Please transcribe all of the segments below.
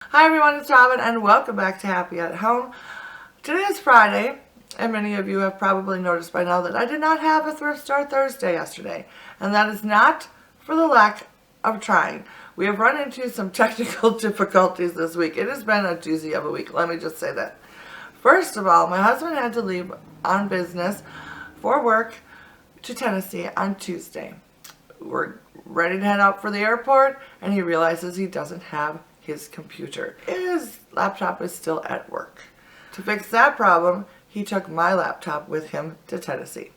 Hi everyone, it's Robin and welcome back to Happy at Home. Today is Friday and many of you have probably noticed by now that I did not have a Thrift Store Thursday yesterday, and that is not for the lack of trying. We have run into some technical difficulties this week. It has been a doozy of a week, let me just say that. First of all, my husband had to leave on business for work to Tennessee on Tuesday. We're ready to head out for the airport and he realizes he doesn't have his computer. His laptop is still at work. To fix that problem, he took my laptop with him to Tennessee,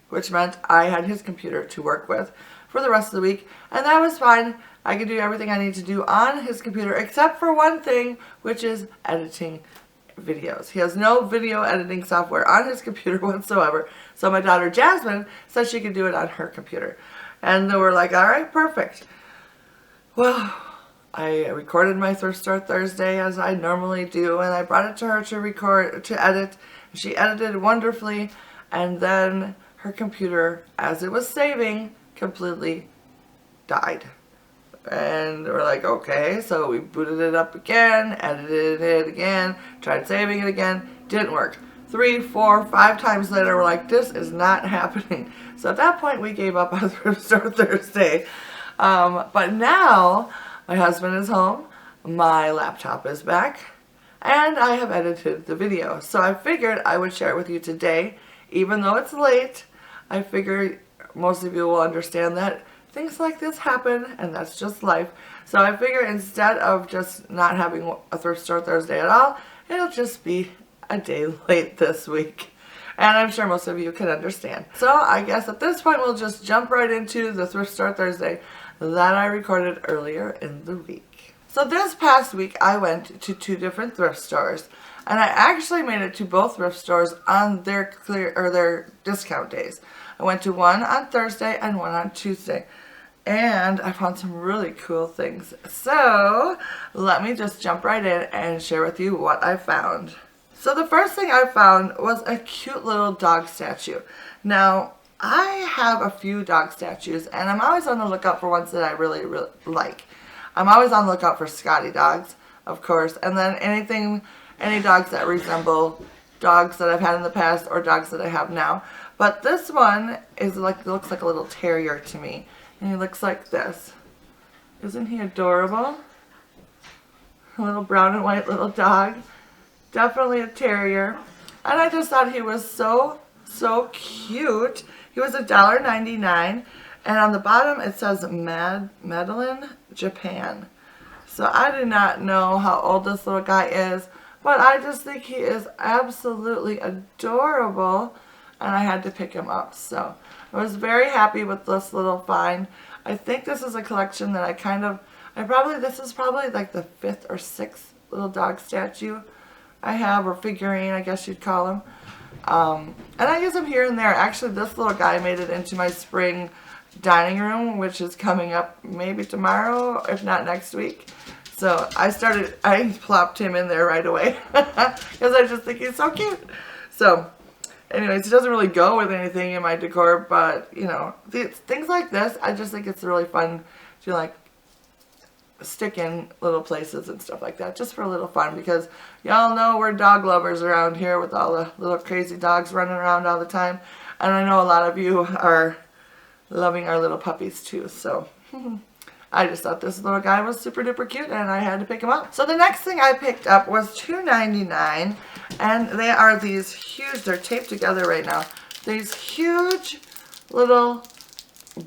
which meant I had his computer to work with for the rest of the week, and that was fine. I could do everything I need to do on his computer except for one thing, which is editing videos. He has no video editing software on his computer whatsoever, so my daughter Jasmine said she could do it on her computer. And then we're like, all right, perfect. Well, I recorded my Thrift Store Thursday as I normally do, and I brought it to her to edit. She edited wonderfully, and then her computer, as it was saving, completely died. And we're like, okay, so we booted it up again, edited it again, tried saving it again, didn't work. 3, 4, 5 times later, we're like, this is not happening. So at that point, we gave up on Thrift Store Thursday. But now, my husband is home, my laptop is back, and I have edited the video. So I figured I would share it with you today. Even though it's late, I figured most of you will understand that things like this happen, and that's just life. So I figure instead of just not having a Thrift Store Thursday at all, it'll just be a day late this week. And I'm sure most of you can understand. So I guess at this point we'll just jump right into the Thrift Store Thursday that I recorded earlier in the week. So this past week I went to 2 different thrift stores, and I actually made it to both thrift stores on their their discount days. I went to one on Thursday and one on Tuesday, and I found some really cool things. So let me just jump right in and share with you what I found. So the first thing I found was a cute little dog statue. Now, I have a few dog statues, and I'm always on the lookout for ones that I really like. I'm always on the lookout for Scotty dogs, of course, and then any dogs that resemble dogs that I've had in the past or dogs that I have now. But this one looks like a little terrier to me, and he looks like this. Isn't he adorable? A little brown and white little dog. Definitely a terrier. And I just thought he was so cute. He was $1.99, and on the bottom it says Madeline, Japan. So I do not know how old this little guy is, but I just think he is absolutely adorable, and I had to pick him up. So I was very happy with this little find. I think this is a collection that this is probably like the 5th or 6th little dog statue I have, or figurine, I guess you'd call him. And I use them here and there. Actually, this little guy made it into my spring dining room, which is coming up maybe tomorrow, if not next week. So I plopped him in there right away because I just think he's so cute. So anyways, he doesn't really go with anything in my decor, but you know, things like this, I just think it's really fun to like stick in little places and stuff like that, just for a little fun, because y'all know we're dog lovers around here with all the little crazy dogs running around all the time, and I know a lot of you are loving our little puppies too. So I just thought this little guy was super duper cute, and I had to pick him up. So the next thing I picked up was $2.99, and they are these huge, they're taped together right now, these huge little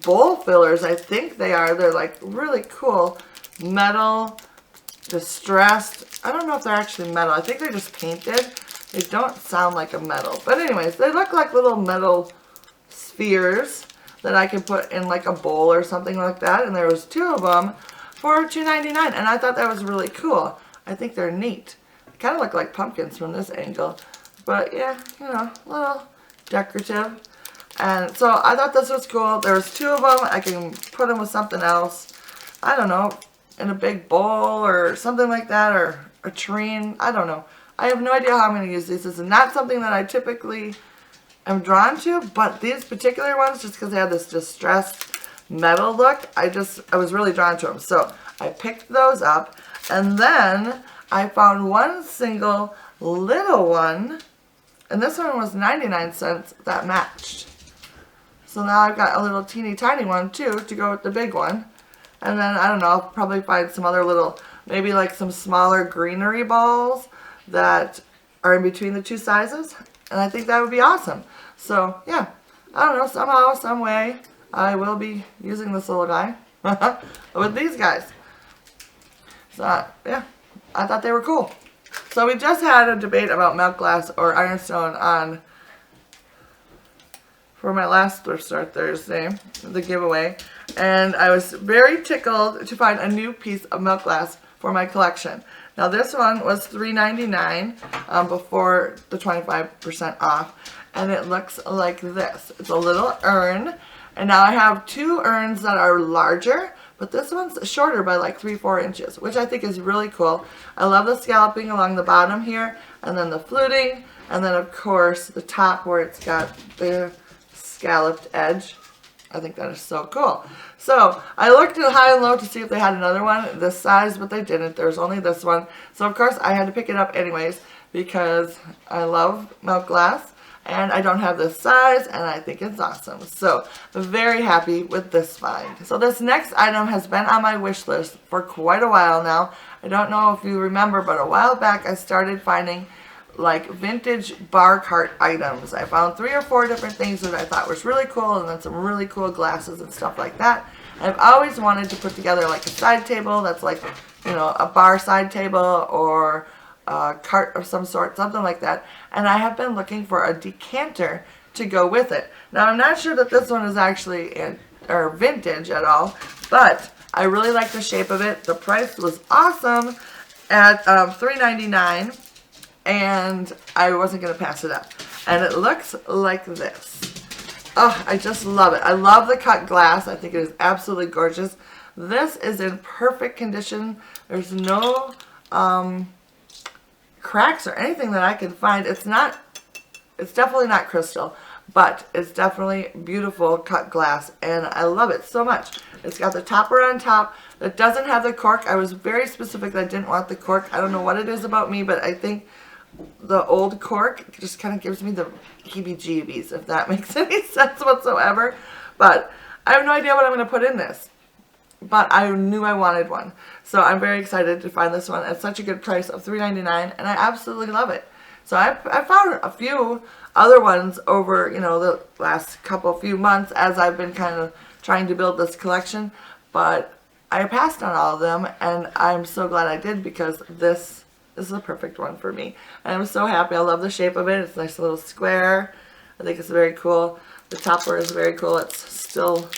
bowl fillers. I think they're like really cool metal, distressed. I don't know if they're actually metal. I think they're just painted. They don't sound like a metal. But anyways, they look like little metal spheres that I can put in like a bowl or something like that. And there was 2 of them for $2.99. And I thought that was really cool. I think they're neat. They kind of look like pumpkins from this angle. But yeah, you know, a little decorative. And so I thought this was cool. There was 2 of them. I can put them with something else. I don't know, in a big bowl or something like that, or a tureen. I don't know. I have no idea how I'm going to use these. This is not something that I typically am drawn to, but these particular ones, just because they have this distressed metal look, I was really drawn to them. So I picked those up. And then I found one single little one, and this one was 99 cents that matched. So now I've got a little teeny tiny one too to go with the big one. And then, I don't know, I'll probably find some other little, maybe like some smaller greenery balls that are in between the two sizes. And I think that would be awesome. So, yeah, I don't know, somehow, some way, I will be using this little guy with these guys. So, yeah, I thought they were cool. So we just had a debate about milk glass or ironstone on for my last Thrift Store Thursday, the giveaway, and I was very tickled to find a new piece of milk glass for my collection. Now this one was $3.99 before the 25% off, and it looks like this. It's a little urn, and now I have two urns that are larger, but this one's shorter by like 3-4 inches, which I think is really cool. I love the scalloping along the bottom here, and then the fluting, and then of course the top where it's got the scalloped edge. I think that is so cool. So I looked at high and low to see if they had another one this size, but they didn't. There was only this one. So of course I had to pick it up anyways because I love milk glass and I don't have this size and I think it's awesome. So I'm very happy with this find. So this next item has been on my wish list for quite a while now. I don't know if you remember, but a while back I started finding like vintage bar cart items. I found 3 or 4 different things that I thought was really cool, and then some really cool glasses and stuff like that. And I've always wanted to put together like a side table that's like, you know, a bar side table or a cart of some sort, something like that. And I have been looking for a decanter to go with it. Now I'm not sure that this one is actually vintage at all, but I really like the shape of it. The price was awesome at $3.99. And I wasn't going to pass it up. And it looks like this. Oh, I just love it. I love the cut glass. I think it is absolutely gorgeous. This is in perfect condition. There's no cracks or anything that I can find. It's definitely not crystal, but it's definitely beautiful cut glass. And I love it so much. It's got the topper on top. It doesn't have the cork. I was very specific that I didn't want the cork. I don't know what it is about me, but I think the old cork just kind of gives me the heebie-jeebies, if that makes any sense whatsoever. But I have no idea what I'm going to put in this. But I knew I wanted one. So I'm very excited to find this one at such a good price of $3.99, and I absolutely love it. So I found a few other ones over, you know, the last few months as I've been kind of trying to build this collection. But I passed on all of them, and I'm so glad I did because this is the perfect one for me. And I'm so happy. I love the shape of it. It's a nice little square. I think it's very cool. The topper is very cool. It's still,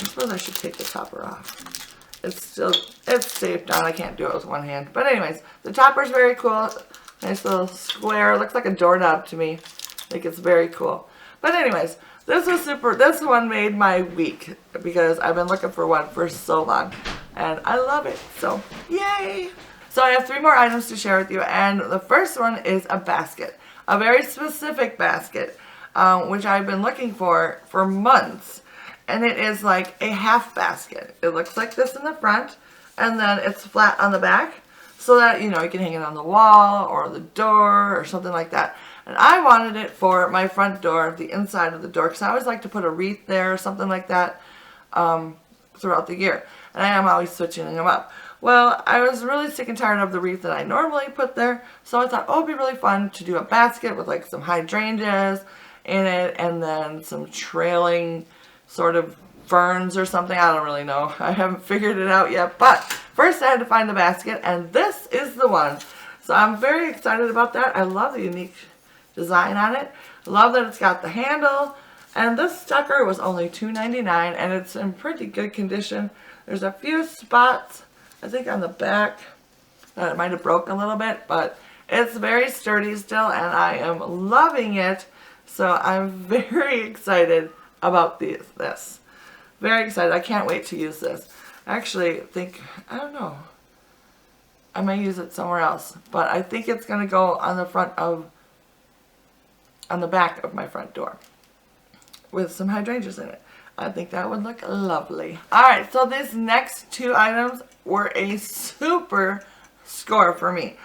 I suppose I should take the topper off. It's safe down. I can't do it with one hand. But anyways, the topper is very cool. Nice little square. It looks like a doorknob to me. I think it's very cool. But anyways, this was super. This one made my week because I've been looking for one for so long. And I love it. So, yay! So I have 3 more items to share with you, and the first one is a basket. A very specific basket, which I've been looking for months. And it is like a half basket. It looks like this in the front, and then it's flat on the back, so that, you know, you can hang it on the wall, or the door, or something like that. And I wanted it for my front door, the inside of the door, because I always like to put a wreath there, or something like that, throughout the year. And I am always switching them up. Well, I was really sick and tired of the wreath that I normally put there, so I thought, oh, it'd be really fun to do a basket with like some hydrangeas in it, and then some trailing sort of ferns or something. I don't really know. I haven't figured it out yet, but first I had to find the basket, and this is the one. So I'm very excited about that. I love the unique design on it. I love that it's got the handle, and this sucker was only $2.99, and it's in pretty good condition. There's a few spots, I think on the back, that it might have broken a little bit, but it's very sturdy still, and I am loving it. So I'm very excited about this. Very excited. I can't wait to use this. I actually think, I don't know, I may use it somewhere else, but I think it's going to go on the back of my front door with some hydrangeas in it. I think that would look lovely. Alright, so these next two items were a super score for me.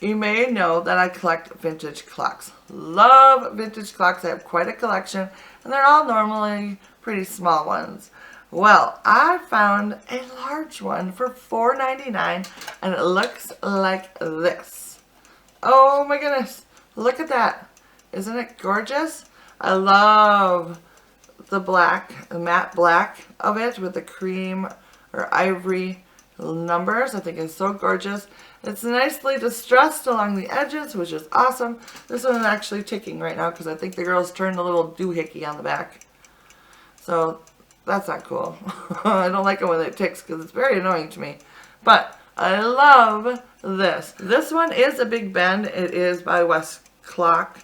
You may know that I collect vintage clocks. Love vintage clocks. I have quite a collection, and they're all normally pretty small ones. Well, I found a large one for $4.99, and it looks like this. Oh my goodness, look at that. Isn't it gorgeous? I love the black, the matte black of it with the cream or ivory numbers. I think it's so gorgeous. It's nicely distressed along the edges, which is awesome. This one is actually ticking right now because I think the girls turned a little doohickey on the back. So that's not cool. I don't like it when it ticks because it's very annoying to me. But I love this. This one is a Big Bend. It is by West Clock,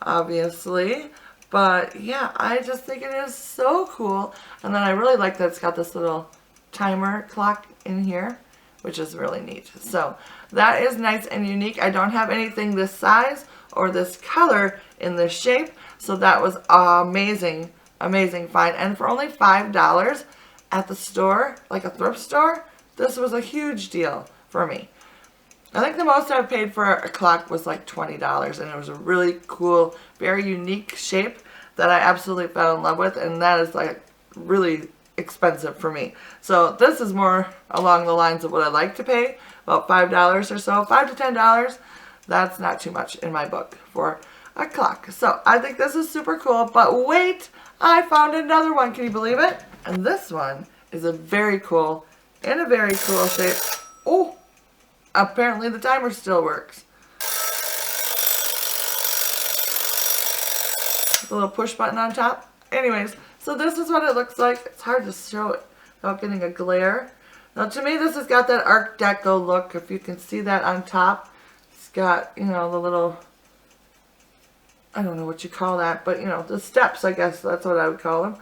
obviously. But yeah, I just think it is so cool. And then I really like that it's got this little timer clock in here, which is really neat. So that is nice and unique. I don't have anything this size or this color in this shape. So that was amazing, amazing find. And for only $5 at the store, like a thrift store, this was a huge deal for me. I think the most I've paid for a clock was like $20, and it was a really cool, very unique shape that I absolutely fell in love with, and that is like really expensive for me. So this is more along the lines of what I like to pay, about $5 or so, $5 to $10. That's not too much in my book for a clock. So I think this is super cool, but wait, I found another one. Can you believe it? And this one is a very cool, in a very cool shape. Oh, apparently the timer still works. The little push button on top. Anyways, so this is what it looks like. It's hard to show it without getting a glare. Now to me this has got that Art Deco look. If you can see that on top. It's got, you know, the little, I don't know what you call that, but you know, the steps, I guess that's what I would call them.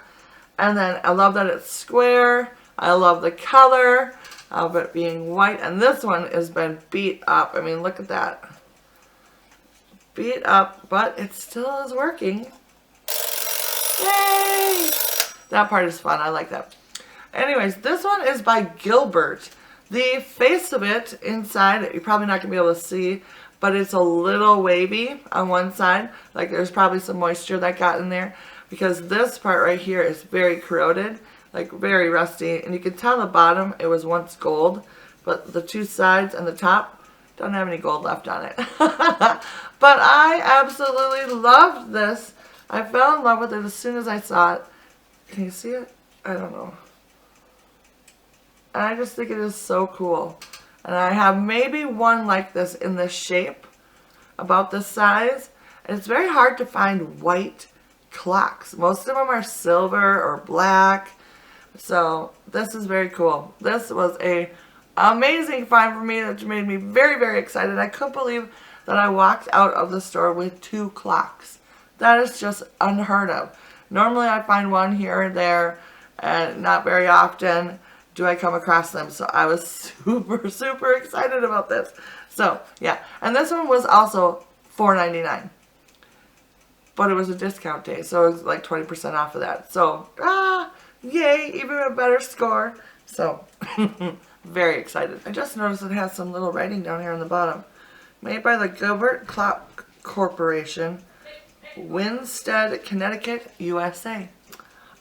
And then I love that it's square. I love the color of it being white. And this one has been beat up. I mean, look at that. Beat up, but it still is working. Yay! That part is fun. I like that. Anyways, this one is by Gilbert. The face of it inside, you're probably not going to be able to see, but it's a little wavy on one side. Like there's probably some moisture that got in there because this part right here is very corroded, like very rusty. And you can tell the bottom, it was once gold, but the two sides and the top don't have any gold left on it. But I absolutely loved this. I fell in love with it as soon as I saw it. Can you see it? I don't know. And I just think it is so cool. And I have maybe one like this in this shape, about this size. And it's very hard to find white clocks. Most of them are silver or black. So this is very cool. This was a amazing find for me that made me very, very excited. I couldn't believe that I walked out of the store with 2 clocks. That is just unheard of. Normally I find one here or there, and not very often do I come across them. So I was super, super excited about this. So yeah, and this one was also $4.99. But it was a discount day, so it was like 20% off of that. So, yay, even a better score. So, very excited. I just noticed it has some little writing down here on the bottom. Made by the Gilbert Clock Corporation, Winstead, Connecticut, USA.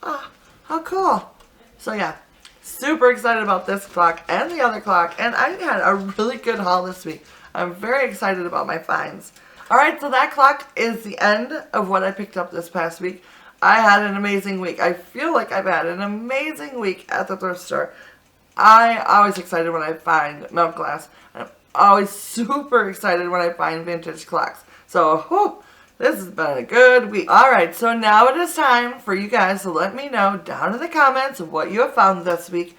Ah, how cool. So yeah, super excited about this clock and the other clock. And I had a really good haul this week. I'm very excited about my finds. Alright, so that clock is the end of what I picked up this past week. I had an amazing week. I feel like I've had an amazing week at the thrift store. I'm always excited when I find milk glass. I'm always super excited when I find vintage clocks. So, whew, this has been a good week. Alright, so now it is time for you guys to let me know down in the comments what you have found this week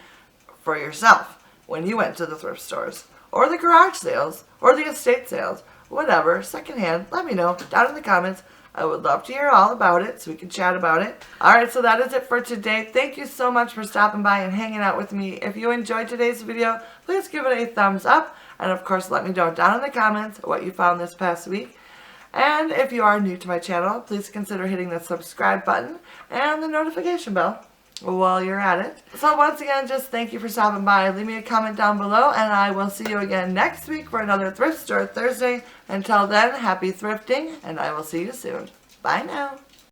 for yourself when you went to the thrift stores, or the garage sales, or the estate sales, whatever, secondhand. Let me know down in the comments. I would love to hear all about it so we can chat about it. Alright, so that is it for today. Thank you so much for stopping by and hanging out with me. If you enjoyed today's video, please give it a thumbs up. And of course, let me know down in the comments what you found this past week. And if you are new to my channel, please consider hitting the subscribe button and the notification bell while you're at it. So once again, just thank you for stopping by. Leave me a comment down below, and I will see you again next week for another Thrift Store Thursday. Until then, happy thrifting, and I will see you soon. Bye now.